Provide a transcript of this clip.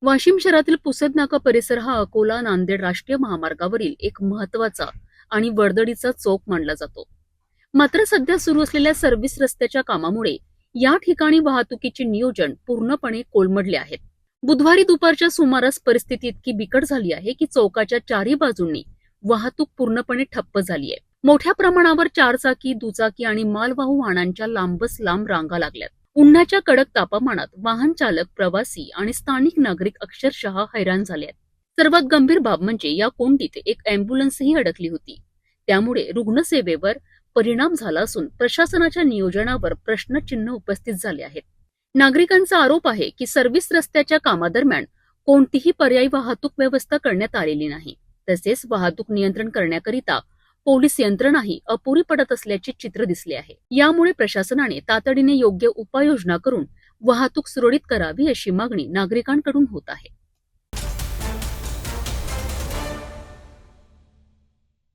वाशिम शहरातील पुसद नाका परिसर हा अकोला नांदेड राष्ट्रीय महामार्गावरील एक महत्वाचा आणि वर्दळीचा चौक मानला जातो. मात्र सध्या सुरू असलेल्या सर्व्हिस रस्त्याच्या कामामुळे या ठिकाणी वाहतुकीचे नियोजन पूर्णपणे कोलमडले आहेत. बुधवारी दुपारच्या सुमारास परिस्थिती इतकी बिकट झाली आहे की चौकाच्या चारही बाजूंनी वाहतूक पूर्णपणे ठप्प झाली आहे. मोठ्या प्रमाणावर चारचाकी, दुचाकी आणि मालवाहू वाहनांच्या लांबच लांब रांगा लागल्यात. उन्हाच्या कडक तापमानात वाहन चालक, प्रवासी आणि स्थानिक नागरिक अक्षरशः हैराण झाले आहेत. सर्वात गंभीर बाब म्हणजे या कोंडीत एक अँब्युलन्सही अडकली होती. त्यामुळे रुग्णसेवेवर परिणाम झाला असून प्रशासनाच्या नियोजनावर प्रश्नचिन्ह उपस्थित झाले आहेत. नागरिकांचा आरोप आहे की सर्व्हिस रस्त्याच्या कामादरम्यान कोणतीही पर्यायी वाहतूक व्यवस्था करण्यात आलेली नाही. तसेच वाहतूक नियंत्रण करण्याकरिता पोलीस यंत्रणाही अपुरी पडत असल्याचे चित्र दिसले आहे. यामुळे प्रशासनाने तातडीने योग्य उपाययोजना करून वाहतूक सुरळीत करावी अशी मागणी नागरिकांकडून होत आहे.